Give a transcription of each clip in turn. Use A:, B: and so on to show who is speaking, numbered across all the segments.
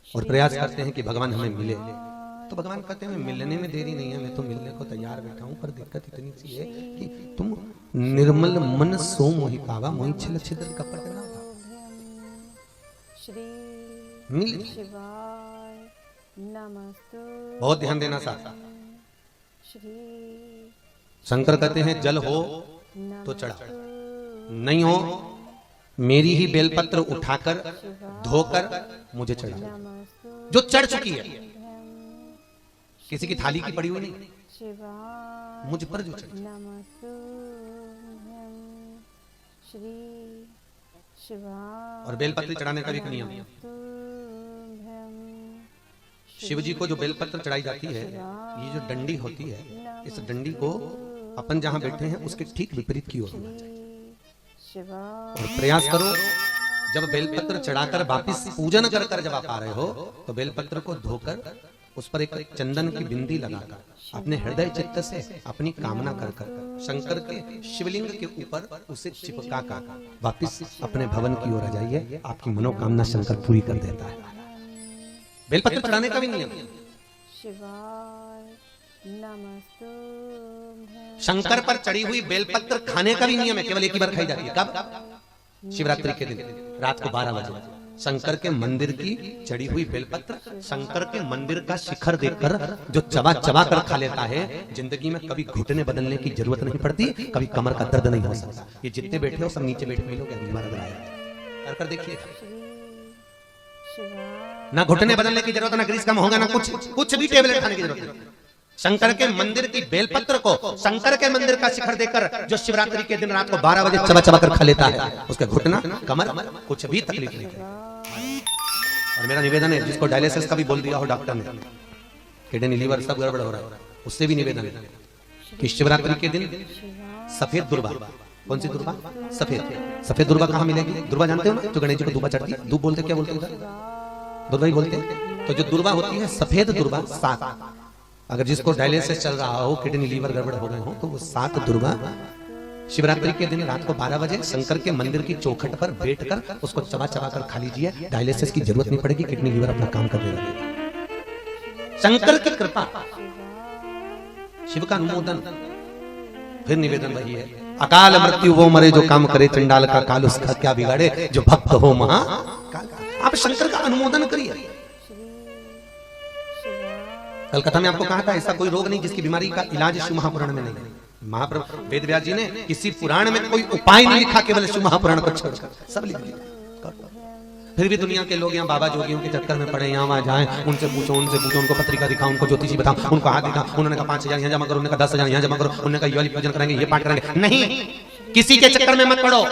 A: और प्रयास करते हैं कि भगवान हमें मिले, तो भगवान कहते हैं मिलने में देरी नहीं है, मैं तो मिलने को तैयार बैठा हूं, पर दिक्कत इतनी सी है कि तुम निर्मल मन सो मोहि पावा मोहि छिल छिद्र कपट ना मिल। बहुत ध्यान देना साथ। शंकर कहते हैं जल हो तो चढ़ा, नहीं हो मेरी ही बेलपत्र उठाकर धोकर मुझे चढ़ा। जो चढ़ चुकी है, किसी की थाली की पड़ी हुई नहीं, मुझ पर जो चढ़। और बेलपत्र चढ़ाने का भी एक नियम है। शिव जी को जो बेलपत्र चढ़ाई जाती है, ये जो डंडी होती है, इस डंडी को अपन जहां बैठे हैं उसके ठीक विपरीत की ओर होना चाहिए। और प्रयास करो जब बेलपत्र चढ़ाकर वापिस पूजन कर कर जब आप आ रहे हो, तो बेलपत्र को धोकर उस पर एक चंदन की बिंदी लगाकर अपने हृदय चित्त से अपनी कामना कर कर शंकर के शिवलिंग के ऊपर उसे चिपका कर वापिस अपने भवन की ओर आ जाइए। आपकी मनोकामना शंकर पूरी कर देता है। बेलपत्र चढ़ाने का भी नियम, शंकर पर चढ़ी हुई बेलपत्र खाने का भी नियम है। केवल एक ही बार खाई जाती है। कब? शिवरात्रि के दिन रात को 12 बजे शंकर के मंदिर की चढ़ी हुई बेलपत्र शंकर के मंदिर का शिखर देखकर जो चबा चबा कर खा लेता है, जिंदगी में कभी घुटने बदलने की जरूरत नहीं पड़ती, कभी कमर का दर्द नहीं हो सकता। ये जितने बैठे हो सब नीचे बैठे हुए लोग कर देखिए, ना घुटने बदलने की जरूरत, ना ग्रीस कम होगा, ना कुछ भी टेबलेट खाने की जरूरत नहीं। शंकर के मंदिर की बेलपत्र को शंकर के मंदिर का शिखर देकर जो शिवरात्रि के दिन रात को 12 बजे चबा चबा कर खा लेता है, उसका घुटना कमर कुछ भी तकलीफ नहीं है। और मेरा निवेदन है, जिसको डायलिसिस का भी बोल दिया हो डॉक्टर ने, किडनी लीवर सब गड़बड़ हो रहा है, उससे भी निवेदन है कि शिवरात्रि के दिन सफेद दुर्वा, कौन सी दुर्वा? सफेद दुर्वा कहाँ मिलेगी? दुर्वा जानते हो ना, जो गणेश जी को दुर्वा चढ़ती है, दूब बोलते क्या बोलते हैं? दुर्वा ही बोलते हैं। तो जो दुर्वा होती है सफेद दुर्वा 7, अगर जिसको डायलिसिस चल रहा हो, किडनी लीवर गड़बड़ हो रहे हो, तो वो 7 दुर्वा शिवरात्रि के दिन रात को 12 बजे शंकर के मंदिर की चौखट पर बैठकर उसको चबा चबा कर खा लीजिए। डायलिसिस की जरूरत नहीं पड़ेगी, किडनी लीवर अपना काम करने लगेगा। शंकर की कृपा, शिव का अनुमोदन। फिर निवेदन वही है, अकाल मृत्यु वो मरे जो काम करे, चंडाल का काल उसका क्या बिगाड़े, जो भक्त हो महा। आप शंकर का अनुमोदन करिए। कल कथा में आपको कहा था, ऐसा कोई रोग नहीं जिसकी बीमारी का इलाज शिव महापुराण में नहीं। महाप्रभु वेद व्यास जी ने किसी पुराण में कोई उपाय नहीं लिखा, केवल शिव महापुराण को छोड़कर सब लिख दिया। फिर भी दुनिया के लोग यहाँ बाबा जोगियों के चक्कर में पड़े, यहाँ वहां जाए, उनसे पूछो, उनको पत्रिका दिखाओ, उनको ज्योतिषी बताओ, उनको हाथ दिखा। उन्होंने कहा 5,000 यहाँ जमा करो, उन्होंने कहा 10,000 यहाँ जमा करो, उन्होंने कहा ये वाली पूजन करेंगे, ये पाठ करेंगे। नहीं, किसी के चक्कर में मत पड़ो।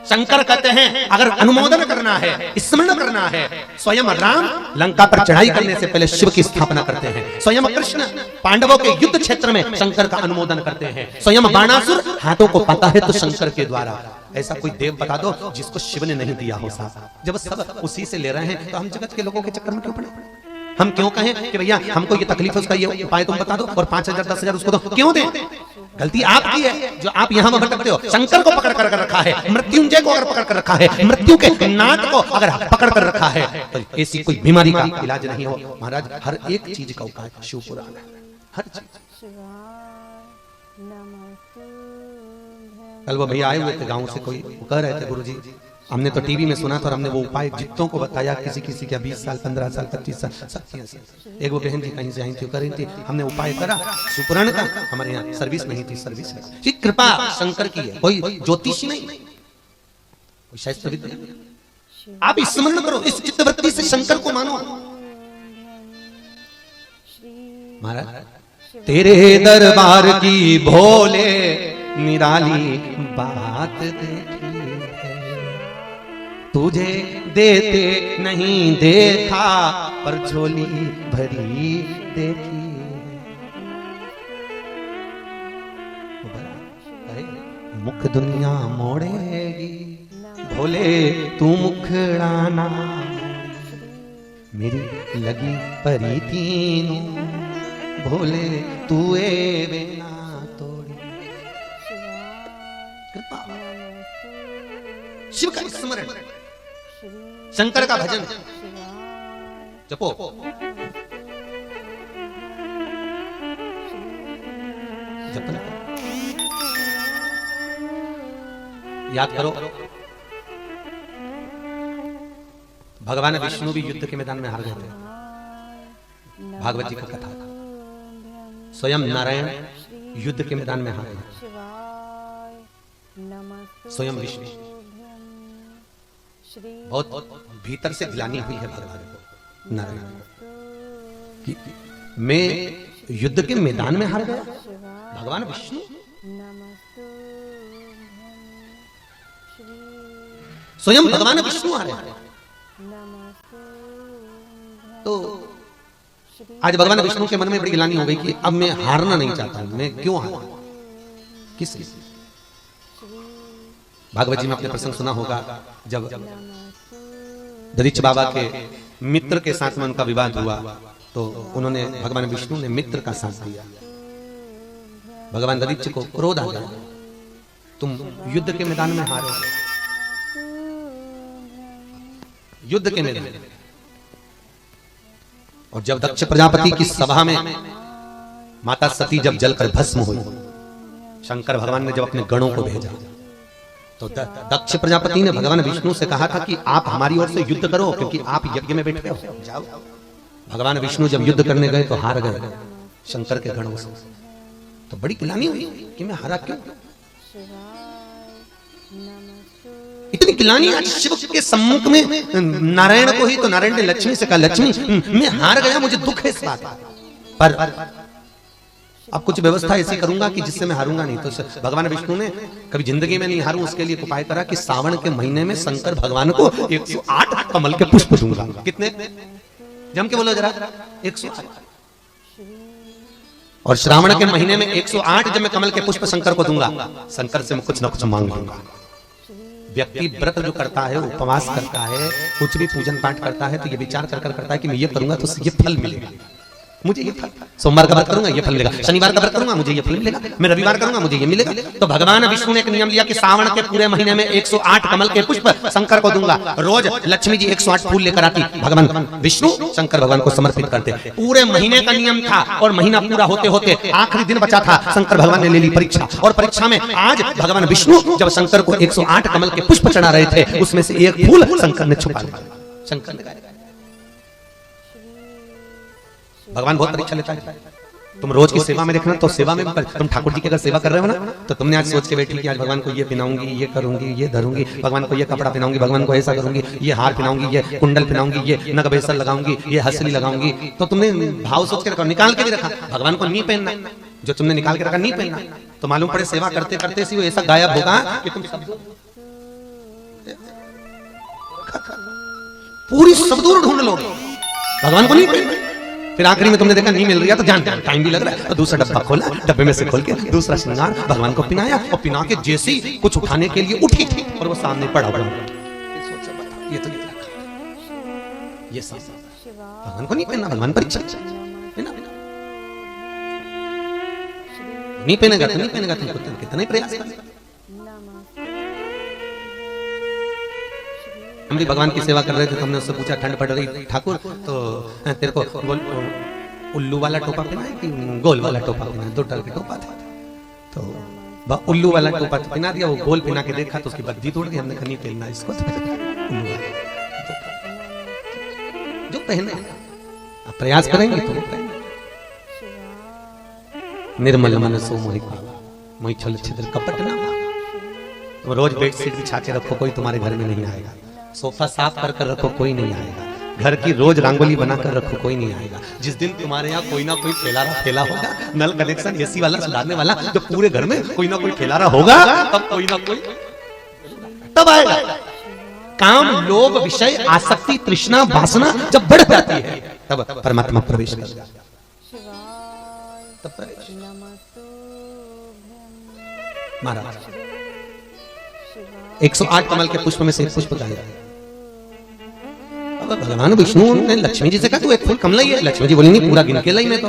A: शंकर कहते हैं अगर अनुमोदन करना है, स्मरण करना है, स्वयं राम लंका पर चढ़ाई करने से पहले शिव की स्थापना करते हैं। स्वयं कृष्ण पांडवों के युद्ध क्षेत्र में शंकर का अनुमोदन करते हैं। स्वयं बाणासुर हाथों को पाता है तो शंकर के द्वारा। ऐसा कोई देव बता दो जिसको शिव ने नहीं दिया हो साथ। जब सब उसी से ले रहे हैं, तो हम जगत के लोगों के चक्कर में क्यों पड़े? हम क्यों कहें कि भैया हमको ये तकलीफ है, उसका ये उपाय तुम बता दो, और 5,000 10,000 उसको दो? क्यों दें? गलती आपकी है जो आप यहाँ भटकते हो। शंकर को पकड़ कर रखा है, मृत्युंजय को अगर पकड़ कर रखा है, मृत्यु के नाट को अगर पकड़ कर रखा है, तो ऐसी कोई बीमारी का इलाज नहीं हो। महाराज हर एक चीज का उपाय शिव पुराण है, हर चीज। कल वो भैया आए हुए थे गाँव से, कोई कह रहे थे गुरुजी हमने तो टीवी में सुना था और हमने वो उपाय जितों को बताया, किसी का 20 साल 15 साल 25 साल 30 साल। एक वो बहन जी कहीं से आई थी, करी थी, हमने उपाय करा सुपुराण का, हमारे यहाँ सर्विस नहीं थी, सर्विस है। कृपा शंकर की है, कोई ज्योतिषी नहीं, कोई शास्त्र विद्या। आप स्मरण करो, इस चित्तवृत्ति से शंकर को मानो। महाराज तेरे दरबार की भोले निराली बात देखी, तुझे देते नहीं देखा पर झोली भरी देखी। मुख दुनिया मोड़ेगी भोले तू मुखड़ाना, मेरी लगी परी तीनों भोले तू ए बिना तोड़ी। कृपा शिव का स्मरण, शंकर का भजन, जपो। जपना याद करो, भगवान विष्णु भी युद्ध के मैदान में हार गए थे। भागवत जी का कथा था, स्वयं नारायण युद्ध के मैदान में हार गए, स्वयं विष्णु। बहुत भीतर से गिलानी हुई है भगवान को, नारायण कि मैं युद्ध के मैदान में हार गया। भगवान विष्णु स्वयं भगवान विष्णु आ रहे हैं। तो आज भगवान विष्णु के मन में बड़ी गिलानी हो गई कि अब मैं हारना नहीं चाहता हूं, मैं क्यों हारा, किस भागवत जी में आपने प्रसंग सुना होगा, जब दरीच बाबा के मित्र के साथ में उनका विवाद हुआ तो उन्होंने, भगवान विष्णु ने मित्र का साथ दिया। भगवान दरीच को क्रोध आ गया, तुम युद्ध के मैदान में हारे, युद्ध के मैदान। और जब दक्ष प्रजापति की सभा में माता सती जब जलकर भस्म हुई, शंकर भगवान ने जब अपने गणों को भेजा तो दक्ष प्रजापति ने भगवान विष्णु से कहा था कि आप हमारी ओर से युद्ध करो, क्योंकि आप यज्ञ में बैठे हो, जाओ। भगवान विष्णु जब युद्ध करने गए तो हार गए शंकर के गणों से। तो बड़ी गिलानी हुई कि मैं हारा क्यों। इतनी गिलानी आज शिव के सम्मुख में नारायण को ही, तो नारायण ने लक्ष्मी से कहा, लक्ष्मी मैं हार गया, मुझे दुख है इस बात पर, अब कुछ व्यवस्था ऐसी करूंगा कि जिससे मैं हारूंगा नहीं। तो भगवान विष्णु ने कभी जिंदगी में नहीं हारूं उसके लिए उपाय करा कि सावन के महीने में शंकर भगवान को 108 कमल के पुष्प दूंगा। कितने, जम के बोलो जरा, 108। और श्रावण के महीने में 108 जब मैं कमल के पुष्प शंकर को दूंगा, शंकर से मैं कुछ ना कुछ मांग लूंगा। व्यक्ति व्रत जो करता है, उपवास करता है, कुछ भी पूजन पाठ करता है, तो ये विचार कर करता है कि मैं ये करूंगा तो ये फल मिलेगा, मुझे ये फल, सोमवार का व्रत करूंगा ये फल मिलेगा, शनिवार का व्रत करूंगा मुझे ये फल मिलेगा, मैं रविवार करूंगा मुझे ये मिलेगा। तो भगवान विष्णु ने एक नियम लिया कि सावन के पूरे महीने में 108 कमल के पुष्प शंकर को दूंगा। रोज लक्ष्मी जी 108 फूल लेकर आती, भगवान विष्णु शंकर भगवान को समर्पित करते। पूरे महीने का नियम था और महीना पूरा होते होते आखिरी दिन बचा था, शंकर भगवान ने ले ली परीक्षा। और परीक्षा में आज भगवान विष्णु जब शंकर को 108 कमल के पुष्प चढ़ा रहे थे, उसमें से एक फूल शंकर ने छुपा लिया। शंकर ने भगवान बहुत परीक्षा लेता है। तुम रोज की सेवा में देखना, तो सेवा में तुम ठाकुर जी की अगर सेवा कर रहे हो ना, तो तुमने आज सोच के बैठी कि आज भगवान को ये पहनाऊंगी, ये करूंगी, ये धरूंगी, भगवान को ये कपड़ा पहनाऊंगी, भगवान को ऐसा करूंगी, ये हार पहनाऊंगी, ये कुंडल पहनाऊंगी, ये नगबेसर लगाऊंगी, ये हंसली लगाऊंगी। तो तुमने भाव सोच के रखा, निकाल के भी रखा, भगवान को नहीं पहनना, जो तुमने निकाल के रखा नहीं पहनना, तो मालूम पड़े सेवा करते करते सी वो ऐसा गायब होगा कि तुम पूरी सब दूर ढूंढ लोगे, भगवान को नहीं पहनना। फिर आखिरी में तुमने देखा नहीं मिल रही है, तो जान टाइम भी लग रहा है, तो दूसरा डब्बा खोला, डब्बे में से खोल के दूसरा श्रृंगार भगवान को पिनाया, और पिना के जैसे ही कुछ उठाने के लिए उठी थी और वो सामने पड़ा हुआ। ये तो ये सब भगवान को नहीं पहनना, भगवान परीक्षा नहीं पहनेगा तो नहीं पहनेगा, तुम कितना ही प्रयास कर। हम भी भगवान की सेवा कर रहे थे, तो हमने उससे पूछा ठंड पड़ रही ठाकुर, तो तेरे को उल्लू वाला टोपा पहना है कि गोल वाला टोपा पहना है? 2 तरह के टोपा थे, तो उल्लू वाला टोपा पहना दिया, वो गोल पहना के देखा तो उसकी बद्दी तोड़ गई। हमने कहा नहीं पहनना इसको, जो पहने आप प्रयास करेंगे तो निर्मल मन सो मोहि मोहि छल छिद्र कपट ना। तुम रोज बेडशीट बिछा के रखो, कोई तुम्हारे घर में नहीं आएगा। सोफा साफ कर कर रखो, कोई नहीं आएगा। घर की रोज रंगोली बनाकर रखो, कोई नहीं आएगा। जिस दिन तुम्हारे यहाँ कोई ना कोई ठेला होगा, नल कनेक्शन एसी वाला सुधारने वाला, जब पूरे घर में कोई ना कोई ठेला होगा, तब कोई ना कोई तब आएगा। काम, लोभ, विषय, आसक्ति, तृष्णा, वासना जब बढ़ जाती है, तब परमात्मा प्रवेश करेगा। 108 कमल के पुष्प में से एक पुष्प गाया। अब भगवान विष्णु ने लक्ष्मी जी से कहा तू एक फूल कमला ही है। लक्ष्मी जी बोली नहीं, पूरा गिन के लाई मैं तो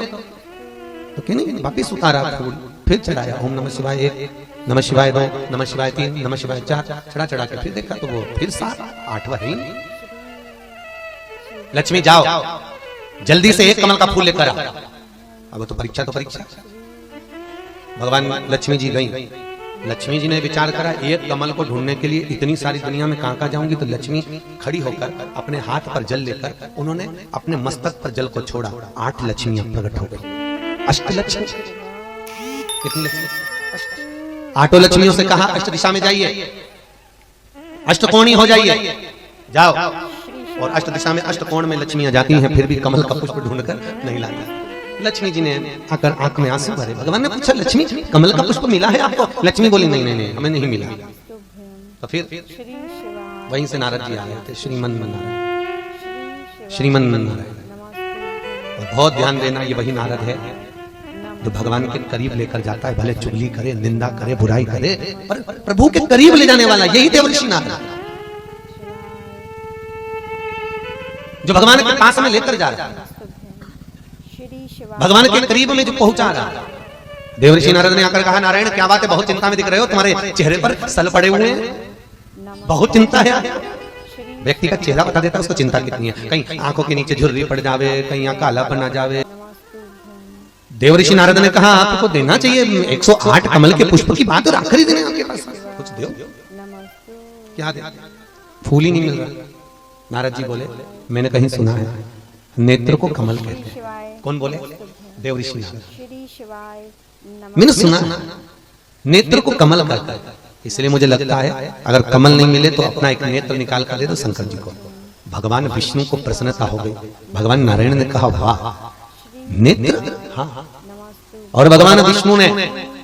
A: क्या नहीं, वापिस उतारा फूल, फिर चढ़ाया। ओम नमः शिवाय 1, नमः शिवाय 2, नमः शिवाय 3, नमः शिवाय 4, चढ़ा के फिर देखा तो वो फिर 7, 8वां है ही नहीं। लक्ष्मी जाओ जल्दी से एक कमल का फूल लेकर आओ। अब तो परीक्षा भगवान लक्ष्मी जी गई। लक्ष्मी जी ने विचार करा एक कमल को ढूंढने के लिए इतनी सारी दुनिया में कहां जाऊंगी, तो लक्ष्मी खड़ी होकर अपने हाथ पर जल लेकर उन्होंने अपने मस्तक पर जल को छोड़ा। 8 लक्ष्मियां प्रकट हो गई। अष्टलक्ष्मी, कितनी लक्ष्मी? 8 लक्ष्मियों से कहा अष्ट दिशा में जाइए, अष्टकोणी हो जाइए, जाओ। और अष्ट दिशा में अष्टकोण में लक्ष्मियां जाती हैं, फिर भी कमल का पुष्प ढूंढकर नहीं लाता। लक्ष्मी जी ने आकर आंख में आंसू भरे। भगवान ने पूछा लक्ष्मी कमल का पुष्प मिला है आपको? लक्ष्मी बोली नहीं नहीं नहीं हमें नहीं मिला। तो फिर वहीं से नारद जी आए थे, श्रीमन नारायण, श्रीमन नारायण। और बहुत ध्यान देना, ये वही नारद है जो भगवान के करीब लेकर जाता है, भले चुगली करे, निंदा करे, बुराई करे, पर प्रभु के करीब ले जाने वाला यही देवर्षि नारद जो भगवान के पास में लेकर जा रहा है, भगवान के करीब में जो पहुंचा रहा है। देवर्षि नारद ने आकर कहा नारायण क्या बात है, बहुत चिंता में दिख रहे हो, तुम्हारे चेहरे पर सल पड़े हुए हैं, बहुत चिंता है। व्यक्ति का चेहरा बता देता है उसको चिंता कितनी है। कहीं आंखों के नीचे झुर्री पड़ जावे, कहीं काला बन ना जावे। देवर्षि नारद ने कहा आपको देना चाहिए 108 कमल के पुष्प की बात, और आखिरी दिन आपके पास कुछ दो, क्या दे? फूल ही नहीं मिल रहा। नारद जी बोले मैंने कहीं सुना है नेत्र को कमल कहते हैं। कौन बोले? देवर्षि नारद। मैंने सुना नेत्र को कमल कहता है, इसलिए मुझे लगता है अगर कमल नहीं मिले तो अपना एक नेत्र निकाल कर दे दो शंकर जी को। भगवान विष्णु को प्रसन्नता हो गई। भगवान नारायण ने कहा वाह नेत्र, हाँ। और भगवान विष्णु ने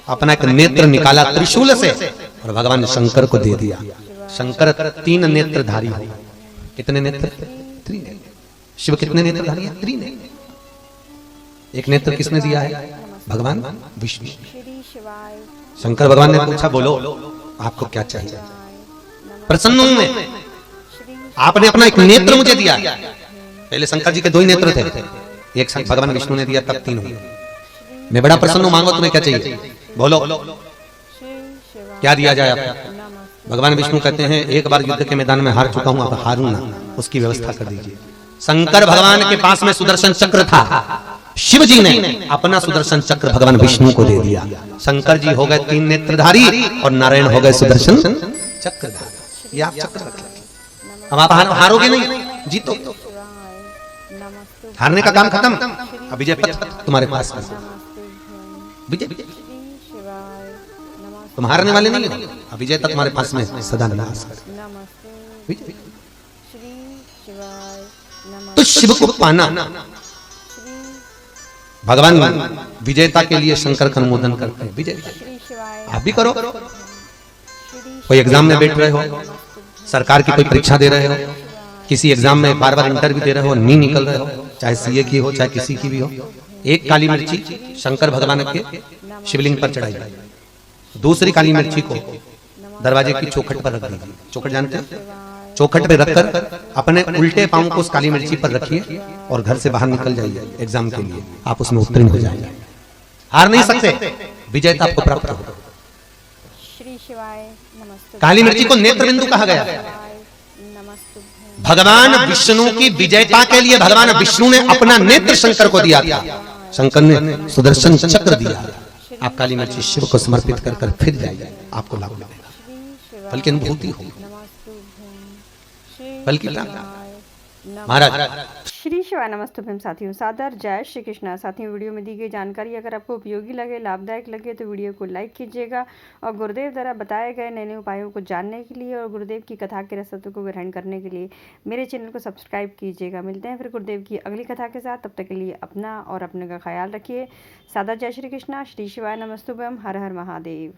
A: अपना एक नेत्र निकाला त्रिशूल से और भगवान शंकर को दे दिया। शंकर 3 नेत्रधारी हो। कितने नेत्र? 3 नेत्र। शिव कितने नेत्रधारी हैं? 3 नेत्र। एक नेत्र किसने दिया है? भगवान विष्णु। शंकर भगवान ने पूछा बोलो आपको क्या चाहिए? प्रसन्न हूं मैं, आपने अपना एक नेत्र मुझे दिया। पहले शंकर जी के 2 ही नेत्र थे, एक साथ भगवान विष्णु ने दिया तब 3 हुए। मैं बड़ा प्रसन्न हूं, मांगो तुम्हें क्या चाहिए बोलो, क्या दिया जाए आपको? भगवान विष्णु कहते हैं एक बार युद्ध के मैदान में हार चुका हूं, अब हारूं ना, उसकी व्यवस्था कर दीजिए। शंकर भगवान के पास में सुदर्शन चक्र था, शिव जी ने अपना सुदर्शन चक्र भगवान विष्णु को दे दिया। शंकर जी हो गए 3 नेत्रधारी और नारायण हो गए सुदर्शन चक्रधारी। ये आप चक्र रख लीजिए। अब आप हारोगे नहीं, जीतो। हारने का काम खत्म, अब विजय पथ तुम्हारे पास है। विजय तुम हारने वाले नहीं हो, अब विजय तक तुम्हारे पास में सदा निवास है। तो शिव को पाना, भगवान विजेता के लिए शंकर का अनुमोदन करते हैं। विजय आप भी करो। कोई एग्जाम में बैठ रहे हो, सरकार की कोई परीक्षा दे रहे हो, किसी एग्जाम में बार-बार इंटरव्यू दे रहे हो, नहीं निकल रहे हो, चाहे सीए की हो चाहे किसी की भी हो, एक काली मिर्ची शंकर भगवान के शिवलिंग पर चढ़ाई, दूसरी काली मिर्ची को दरवाजे की चौखट पर रख दीजिए। चौखट जानते हैं? चौखट पे रखकर अपने उल्टे पांव को उस काली मिर्ची पर रखिए और घर से बाहर निकल जाइए एग्जाम के लिए, आप उसमें उत्तीर्ण हो जाएंगे। हार नहीं सकते, विजेता आपको प्राप्त होगा। काली मिर्ची को नेत्र बिंदु कहा गया। भगवान विष्णु की विजयता के लिए भगवान विष्णु ने अपना नेत्र शंकर को दिया था। शंकर ने सुदर्शन चक्र दिया। आप काली मिर्ची शिव को समर्पित कर फिर जाइए, आपको लाभ मिलेगा, बल्कि अनुभूति होगी, बल्कि महाराज।
B: श्री शिवाय नमस्तुभ्यम। साथियों सादर जय श्री कृष्णा। साथियों वीडियो में दी गई जानकारी अगर आपको उपयोगी लगे, लाभदायक लगे तो वीडियो को लाइक कीजिएगा और गुरुदेव द्वारा बताए गए नए नए उपायों को जानने के लिए और गुरुदेव की कथा के रसत्व को ग्रहण करने के लिए मेरे चैनल को सब्सक्राइब कीजिएगा। मिलते हैं फिर गुरुदेव की अगली कथा के साथ, तब तक के लिए अपना और अपने का ख्याल रखिए। सादर जय श्री कृष्णा। श्री शिवाय नमस्तुभ्यम। हर हर महादेव।